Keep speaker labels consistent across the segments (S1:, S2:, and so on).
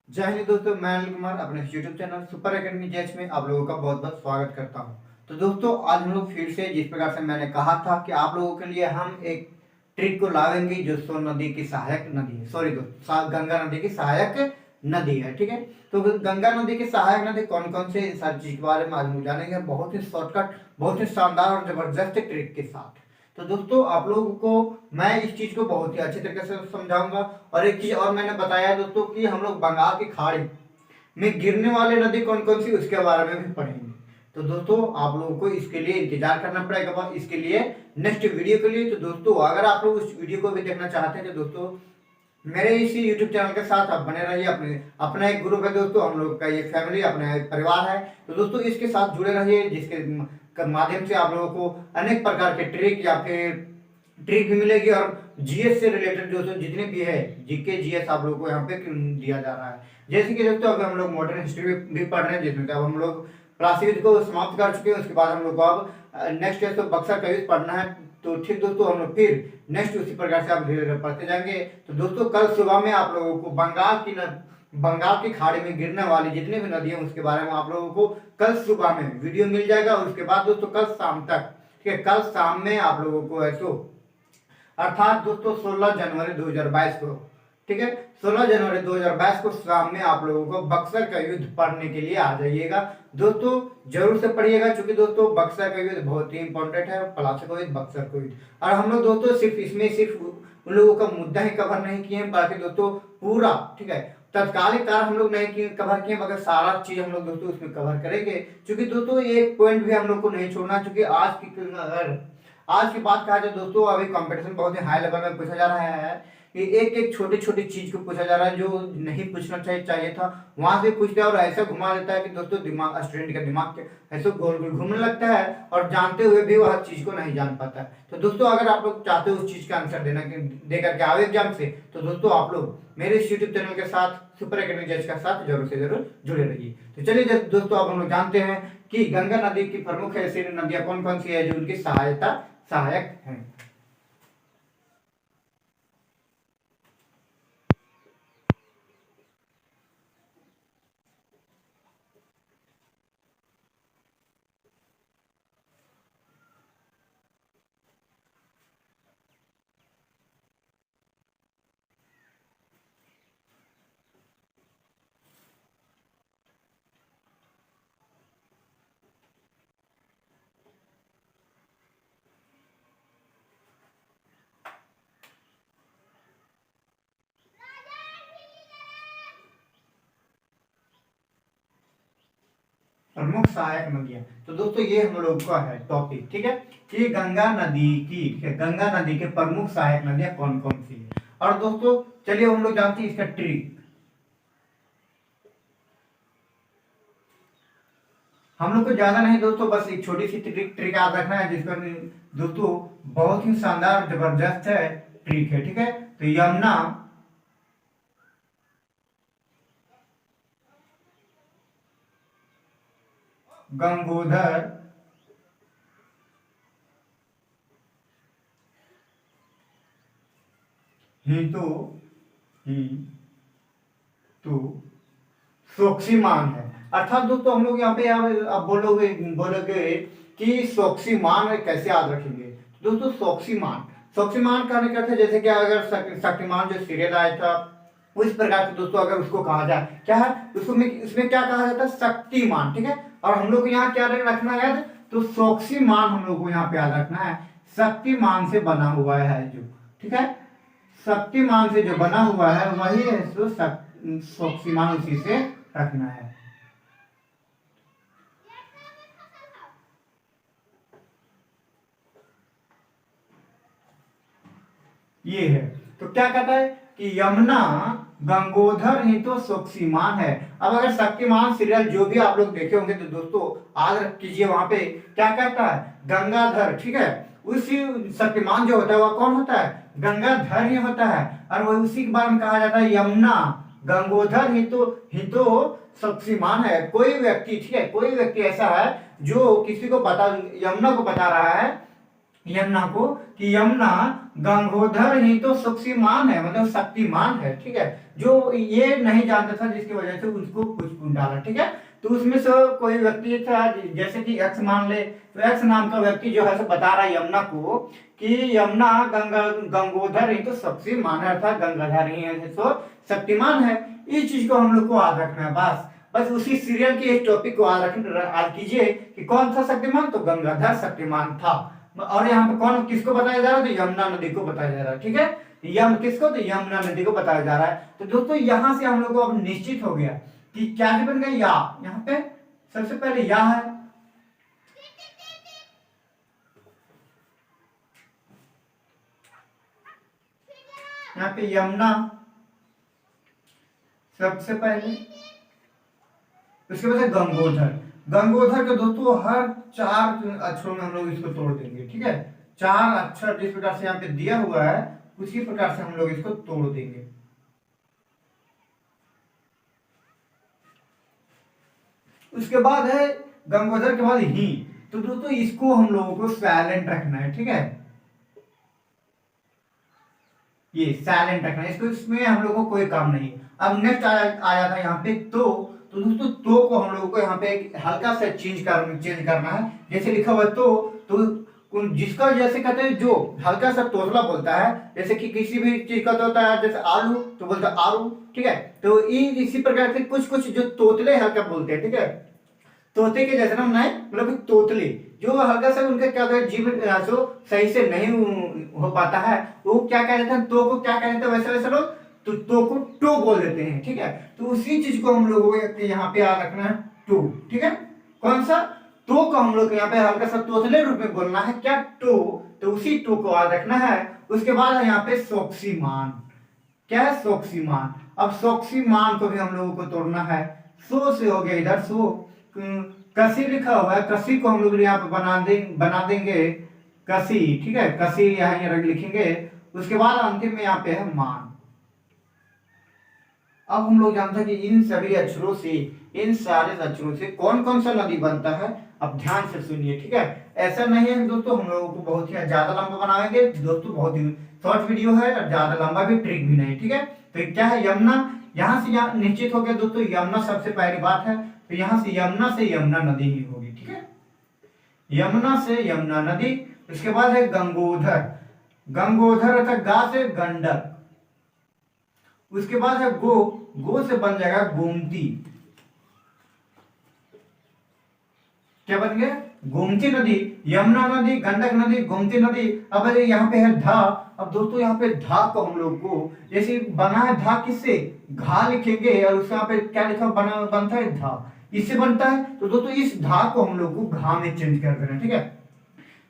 S1: जय हिंद दोस्तों, मैं अनिल कुमार अपने यूट्यूब चैनल सुपर एकेडमी जैच में आप लोगों का बहुत बहुत स्वागत करता हूं। तो दोस्तों, आज हम लोग फिर से जिस प्रकार से मैंने कहा था कि आप लोगों के लिए हम एक ट्रिक को लाएंगे जो सोन नदी की सहायक नदी है। सॉरी दोस्तों, गंगा नदी की सहायक नदी है। ठीक है, तो गंगा नदी की सहायक नदी कौन कौन से, इन सारी चीज के बारे में आज हम जानेंगे, बहुत ही शॉर्टकट, बहुत ही शानदार और जबरदस्त ट्रिक के साथ। तो दोस्तों, आप लोगों को मैं इस चीज को बहुत ही अच्छे तरीके से समझाऊंगा। और एक चीज और मैंने बताया दोस्तों कि हम लोग बंगाल की खाड़ी में गिरने वाली नदी कौन कौन सी, उसके बारे में भी पढ़ेंगे। तो दोस्तों, आप लोगों को इसके लिए इंतजार करना पड़ेगा, इसके लिए नेक्स्ट वीडियो के लिए। तो दोस्तों, अगर आप लोग उस वीडियो को भी देखना चाहते हैं तो दोस्तों मेरे इसी यूट्यूब चैनल के साथ आप बने रहिए। अपना एक ग्रुप है दोस्तों, हम लोग का एक फैमिली, अपना एक परिवार है। तो दोस्तों, इसके साथ जुड़े रहिए, जिसके माध्यम से आप लोगों को अनेक प्रकार के ट्रिक या फिर ट्रिक भी मिलेगी। और जीएस से रिलेटेड दोस्तों जितने भी है, जीके जीएस आप लोगों को यहाँ पे दिया जा रहा है। जैसे कि दोस्तों, अभी हम लोग मॉडर्न हिस्ट्री भी पढ़ रहे हैं, जिसमें अब हम लोग प्राचीन को समाप्त कर चुके हैं। उसके बाद हम लोग को अब नेक्स्ट है तो बक्सर का युद्ध पढ़ना है। तो ठीक दोस्तों, हम लोग फिर नेक्स्ट उसी प्रकार से आप धीरे धीरे पढ़ते जाएंगे। तो दोस्तों, कल सुबह में आप लोगों को बंगाल की खाड़ी में गिरने वाली जितनी भी नदियां उसके बारे में आप लोगों को कल सुबह में वीडियो मिल जाएगा। उसके बाद दोस्तों कल शाम तक, ठीक है, कल शाम में आप लोगों को ऐसो अर्थात दोस्तों 16 जनवरी 2022 को, ठीक है, 16 जनवरी 2022 को शाम में आप लोगों को बक्सर का युद्ध पढ़ने के लिए आ जाइएगा। दोस्तों जरूर से पढ़िएगा, क्योंकि दोस्तों बक्सर का युद्ध बहुत ही इंपॉर्टेंट है। पलासी को युद्ध, बक्सर को युद्ध। और हम लोग दोस्तों सिर्फ उन लोगों का मुद्दा ही कवर नहीं किए, बाकी दोस्तों पूरा, ठीक है, तत्कालिक कार्य हम लोग नहीं किए, कवर किए, मगर सारा चीज हम लोग दोस्तों उसमें कवर करेंगे। क्योंकि दोस्तों एक पॉइंट भी हम लोग को नहीं छोड़ना, क्योंकि आज की बात कहा जाए दोस्तों, अभी कंपटीशन बहुत ही हाई लेवल में पूछा जा रहा है कि एक एक छोटी छोटी चीज को पूछा जा रहा है जो नहीं पूछना चाहिए था, वहां से पूछता है और ऐसा घुमा देता है कि दोस्तों दिमाग, स्टूडेंट का दिमाग के ऐसे गोल गोल घूमने लगता है और जानते हुए भी वह चीज को नहीं जान पाता है। तो दोस्तों, अगर आप लोग चाहते हो उस चीज का आंसर दे करके आओ एग्जाम से, तो दोस्तों आप लोग मेरे इस यूट्यूब चैनल के साथ, सुपर एकेडमी जज के साथ जरूर से जरूर जुड़े रहिए। तो चलिए दोस्तों, अब हम लोग जानते हैं कि गंगा नदी की प्रमुख ऐसी नदियां कौन कौन सी है जो उनकी सहायक है। प्रमुख सहायक नदियां, तो दोस्तों ये हम लोग का है टॉपिक, ठीक है, कि गंगा नदी की, ठीक है, गंगा नदी के प्रमुख सहायक नदियां कौन कौन सी है। और दोस्तों चलिए हम लोग जानते हैं इसका ट्रिक। हम लोग को ज्यादा नहीं दोस्तों, बस एक छोटी सी ट्रिक याद रखना है, जिसका दोस्तों बहुत ही शानदार जबरदस्त है ट्रिक है, ठीक है। तो यमुना, गंगोदर, हिंदू ही तो सोक्सीमान है। अर्थात दोस्तों हम लोग यहाँ पे अब बोलोगे कि सोक्सीमान कैसे याद रखेंगे। तो दोस्तों सोक्सीमान कहने का अर्थ है, जैसे कि अगर शक्तिमान जो सीरियल आया था उस प्रकार से दोस्तों अगर उसको कहा जाए, क्या है उसमें क्या कहा जाता है, शक्तिमान, ठीक है। और हम लोग को यहाँ क्या रखना है, तो सोक्सीमान हम लोग को यहाँ पे याद रखना है, शक्तिमान से बना हुआ है जो, ठीक है, शक्तिमान से जो बना हुआ है वही है, तो सोक्सीमान उसी से रखना है। ये है, तो क्या कहता है कि यमुना, गंगोधर ही तो शक्तिमान है। अब अगर शक्तिमान सीरियल जो भी आप लोग देखे होंगे तो दोस्तों याद कीजिए, वहां पे क्या कहता है, गंगाधर, ठीक है, उसी शक्तिमान जो होता है वह कौन होता है, गंगाधर ही होता है। और वह उसी के बारे में कहा जाता है यमुना, गंगोधर ही तो शक्तिमान है। कोई व्यक्ति, ठीक है, कोई व्यक्ति ऐसा है जो किसी को बता, यमुना को बता रहा है, यमुना को कि यमुना गंगोधर ही तो शक्तिमान है, मतलब शक्तिमान है, ठीक है। जो ये नहीं जानता था जिसकी वजह से उसको कुछ डाला, ठीक है। तो उसमें से कोई व्यक्ति था, जैसे कि एक्स मान ले, तो एक्स नाम का व्यक्ति जो है सो बता रहा है यमुना को कि यमुना गंगोधर ही तो शक्तिमान है, अर्थात गंगाधर ही है तो शक्तिमान है। इस चीज को हम लोग को याद रखना है, बस बस उसी सीरियल के इस टॉपिक को याद कीजिए कि कौन था शक्तिमान, तो गंगाधर शक्तिमान था। और यहाँ पे कौन किसको बताया जा रहा है, तो यमुना नदी को बताया जा रहा है, ठीक है। किसको, तो यमुना नदी को बताया जा रहा है। तो दोस्तों यहाँ से हम लोग को अब निश्चित हो गया कि क्या बन गया, या। यहाँ पे सबसे पहले या है, यहाँ पे यमुना सबसे पहले, उसके बाद गंगोधर। गंगोधर के दोस्तों हर 4 अक्षरों में हम लोग इसको तोड़ देंगे, ठीक है। 4 अक्षर जिस प्रकार से यहाँ पे दिया हुआ है उसी प्रकार से हम लोग इसको तोड़ देंगे। उसके बाद है गंगोधर के बाद ही, तो दोस्तों इसको हम लोगों को साइलेंट रखना है, ठीक है। ये साइलेंट रखना है इसको, इसमें हम लोगों को कोई काम नहीं। अब नेक्स्ट आया था यहाँ पे तो दोस्तों तो को हम लोगों को यहाँ पे हल्का सा चेंज करना है। जैसे लिखा हुआ तो जिसका जैसे कहते हैं जो हल्का सा तोतला बोलता है, जैसे कि किसी भी चीज का तो होता है, जैसे आलू तो बोलता है आलू, ठीक है। तो इसी प्रकार से कुछ कुछ जो तोतले हल्का बोलते हैं, ठीक है। तोते के जैसे नाम नहीं, मतलब तोतले जो हल्का सा उनका क्या होता है जीव जो सही से नहीं हो पाता है, वो क्या कह देते हैं, तो को क्या कह देते हैं वैसे वैसे लोग तो को टो बोल देते हैं, ठीक है। तो उसी चीज को हम लोगों को यहाँ पे याद रखना है, टो, ठीक है। कौन सा तो को हम लोग यहाँ पे हल्का सा तोतले रूप में बोलना है, क्या तो उसी टो को याद रखना है। उसके बाद है यहाँ पे सोक्सीमान, क्या है सोक्सीमान। अब सोक्सीमान को भी हम लोगों को तोड़ना है। सो से हो गया इधर सो, कसी लिखा हुआ है, कसी को हम लोग यहाँ पे बना देंगे कसी, ठीक है। कसी यहाँ लिखेंगे। उसके बाद अंतिम में यहाँ पे है मान। अब हम लोग जानते हैं कि इन सभी अक्षरों से, इन सारे अक्षरों से कौन कौन सा नदी बनता है। अब ध्यान से सुनिए, ठीक है। ऐसा नहीं है दोस्तों हम लोगों को बहुत ही ज्यादा लंबा बनाएंगे दोस्तों, बहुत ही शॉर्ट वीडियो है और ज्यादा लंबा भी ट्रिक भी नहीं, ठीक है। तो क्या है यमुना, यहाँ से यहाँ निश्चित हो गया दोस्तों, यमुना सबसे पहली बात है। तो यहाँ से यमुना नदी ही होगी, ठीक है। यमुना से यमुना नदी। उसके बाद है गंगोधर, गंगोधर अर्थात गा से गंडक। उसके बाद है गो से बन जाएगा गोमती, क्या बन गया, गोमती नदी। यमुना नदी, गंडक नदी, गोमती नदी। अब यहाँ पे है धा। अब दोस्तों यहाँ पे धा को हम लोग को जैसे बना है, धा किससे, घा लिखेंगे और उसके यहाँ पे क्या लिखा बनता है धा, इससे बनता है। तो दोस्तों इस धा को हम लोग को घा में चेंज कर देना, ठीक है।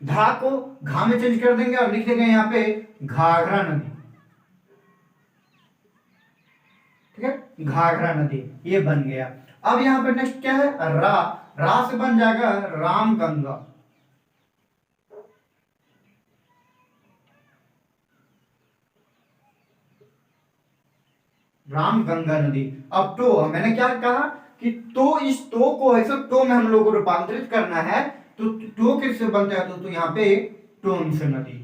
S1: धा को घा में चेंज कर देंगे और लिख देंगे यहाँ पे घाघरा नदी, ठीक है, घाघरा नदी, ये बन गया। अब यहाँ पे नेक्स्ट क्या है, रा से बन जाएगा राम गंगा, राम गंगा नदी। अब तो मैंने क्या कहा कि तो इस तो को ऐसे तो में हम लोग को रूपांतरित करना है। तो किससे बनता है, तो यहाँ पे टोंस नदी,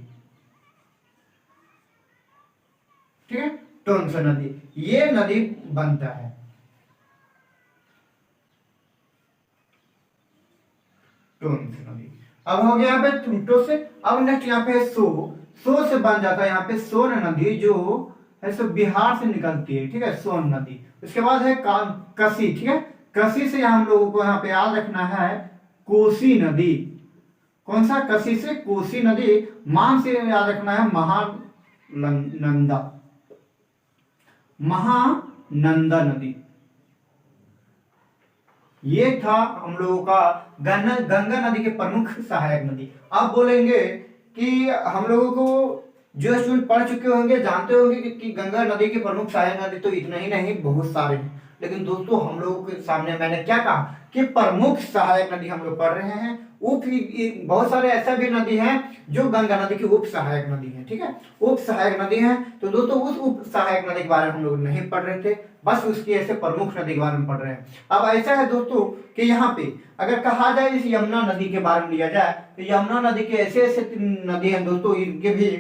S1: ठीक है, टोंस नदी, ये नदी बनता है। टोंस नदी। अब हो गया यहाँ पे टूटो से। अब नेक्स्ट यहाँ पे सो से बन जाता है यहाँ पे सोन नदी, जो है सो बिहार से निकलती है, ठीक है, सोन नदी। उसके बाद है कसी, ठीक है। कसी से हम लोगों को यहाँ पे याद रखना है कोसी नदी। कौन सा, कसी से कोसी नदी। मान से याद रखना है महानंदा, महानंदा नदी। ये था हम लोगों का गंगा नदी के प्रमुख सहायक नदी। आप बोलेंगे कि हम लोगों को जो स्टूडेंट पढ़ चुके होंगे जानते होंगे कि गंगा नदी के प्रमुख सहायक नदी तो इतना ही नहीं बहुत सारे हैं। लेकिन दोस्तों हम लोगों के सामने मैंने क्या कहा कि प्रमुख सहायक नदी हम लोग पढ़ रहे हैं, बहुत सारे ऐसा भी नदी हैं जो गंगा नदी की उप सहायक नदी है, ठीक है, उप सहायक नदी है। तो दोस्तों उस उप सहायक नदी के बारे में हम लोग नहीं पढ़ रहे थे, बस उसकी ऐसे प्रमुख नदी के बारे में पढ़ रहे हैं। अब ऐसा है दोस्तों कि यहाँ पे अगर कहा जाए इस यमुना नदी के बारे में लिया जाए तो यमुना नदी के ऐसे ऐसे नदी हैं दोस्तों, इनके भी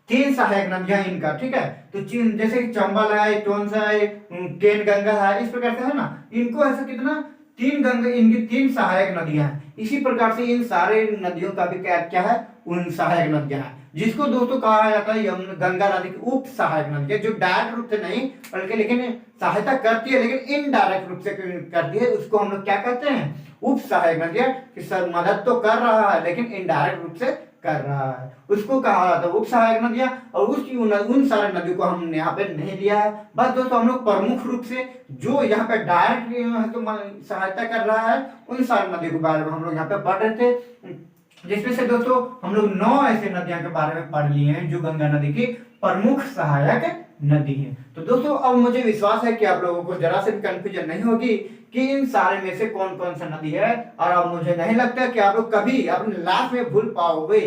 S1: 3 सहायक नदियां इनका, ठीक है। तो जैसे चंबल है, टोंसा है, केन गंगा है, इस प्रकार से है ना, इनको ऐसा कितना 3 गंगा, इनकी 3 सहायक नदियां हैं। इसी प्रकार से इन सारे नदियों का भी क्या है, उन सहायक नदियां हैं, जिसको दोस्तों कहा जाता है गंगा नदी की उप सहायक नदी है, जो डायरेक्ट रूप से नहीं बल्कि लेकिन सहायता करती है लेकिन इनडायरेक्ट रूप से करती है, उसको हम लोग क्या कहते हैं, उप सहायक नदियां। कि सर मदद तो कर रहा है लेकिन इनडायरेक्ट रूप से कर रहा है, उसको कहा जाता है उप सहायक नदियां। और उसकी उन सारे नदियों को हमने यहाँ पे नहीं लिया है, बस दोस्तों हम लोग प्रमुख रूप से जो यहाँ पे डायरेक्ट तो सहायता कर रहा है उन सारी नदियों के बारे में हम लोग यहाँ पे पढ़ रहे थे, जिसमें से दोस्तों हम लोग 9 ऐसे नदियों के बारे में पढ़ लिए हैं जो गंगा नदी की प्रमुख सहायक नदी है। तो दोस्तों अब मुझे विश्वास है कि आप लोगों को जरा से भी कंफ्यूजन नहीं होगी कि इन सारे में से कौन कौन सा नदी है, और अब मुझे नहीं लगता कि आप लोग कभी अपने लाइफ में भूल पाओगे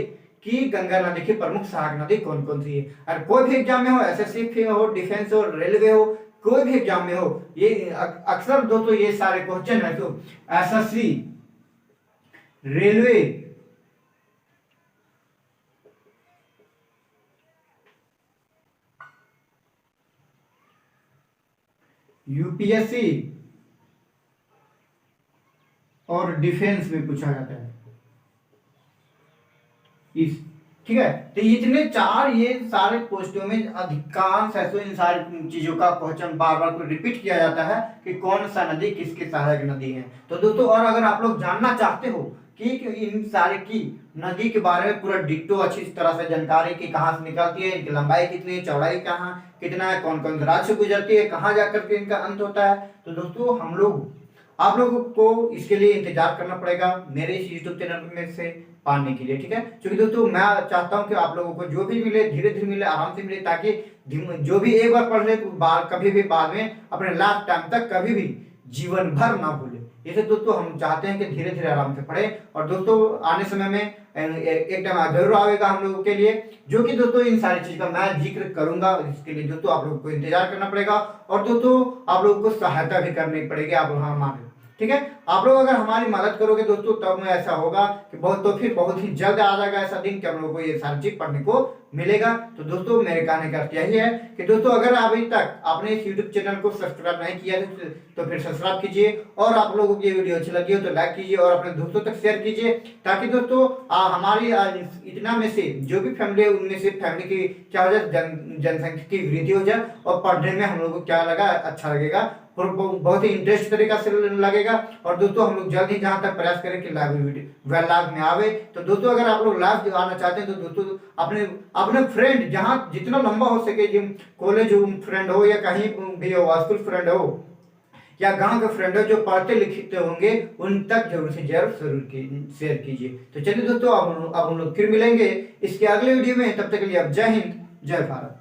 S1: कि गंगा नदी की प्रमुख सहायक नदी कौन कौन सी है। और कोई भी एग्जाम में हो, एसएससी हो, डिफेंस हो, रेलवे हो, कोई भी एग्जाम में हो, ये अक्सर दोस्तों ये सारे क्वेश्चन है तो एसएससी, रेलवे, यूपीएससी और डिफेंस में पूछा जाता है इस, ठीक है। तो इतने 4 ये सारे पोस्टों में अधिकांश ऐसे इन सारी चीजों का क्वेश्चन बार बार रिपीट किया जाता है कि कौन सा नदी किसकी सहायक नदी है। तो दोस्तों और अगर आप लोग जानना चाहते हो कि इन सारे की नदी के बारे में पूरा डिट्टो अच्छी तरह से जानकारी की कहाँ से निकलती है, इनकी लंबाई कितनी है, चौड़ाई कहाँ कितना है, कौन कौन से राज्य से गुजरती है, कहाँ जाकर के इनका अंत होता है, तो दोस्तों हम लोग आप लोगों को इसके लिए इंतजार करना पड़ेगा मेरे इस यूट्यूब चैनल में से पाने के लिए, ठीक है। क्योंकि दोस्तों मैं चाहता हूं कि आप लोगों को जो भी मिले धीरे धीरे मिले, आराम से मिले, ताकि जो भी एक बार पढ़ ले तो कभी भी बाद में अपने लास्ट टाइम तक कभी भी जीवन भर ना भूले। इसे दोस्तों हम चाहते हैं कि धीरे धीरे आराम से पढ़े। और दोस्तों आने समय में एक टाइम जरूर आएगा हम लोगों के लिए, जो कि दोस्तों इन सारी चीज का मैं जिक्र करूंगा। इसके लिए दोस्तों आप लोगों को इंतजार करना पड़ेगा और दोस्तों आप लोगों को सहायता भी करनी पड़ेगी आप हमारे, ठीक है। आप लोग अगर हमारी मदद करोगे दोस्तों तब में ऐसा होगा कि फिर बहुत ही जल्द आ जाएगा ऐसा दिन कि हम लोगों को ये सारी चीज पढ़ने को मिलेगा। तो दोस्तों मेरे कहने का अर्थ यही है कि दोस्तों अगर अभी तक आपने इस YouTube चैनल को सब्सक्राइब नहीं किया तो फिर सब्सक्राइब कीजिए, और आप लोगों को ये वीडियो अच्छी लगी हो तो लाइक कीजिए और अपने दोस्तों तक शेयर कीजिए, ताकि दोस्तों हमारी इतना में से जो भी फैमिली है उनमें से फैमिली की क्या हो जाए, जनसंख्या की वृद्धि हो जाए और पढ़ने में हम लोग को क्या लगा, अच्छा लगेगा, बहुत ही इंटरेस्ट तरीका से लगेगा। और दोस्तों हम लोग जल्द ही जहां तक प्रयास करें कि लाइव में आवे। तो दोस्तों अगर आप लोग लाइव आना चाहते हैं तो दोस्तों अपने फ्रेंड जहां जितना लंबा हो सके, जो कॉलेज फ्रेंड हो या कहीं भी हो, स्कूल फ्रेंड हो या गांव के फ्रेंड हो जो पढ़ते लिखते होंगे, उन तक जरूर से जरूर शेयर कीजिए। तो चलिए दोस्तों अब हम लोग फिर मिलेंगे इसके अगले वीडियो में, तब तक के लिए अब जय हिंद जय भारत।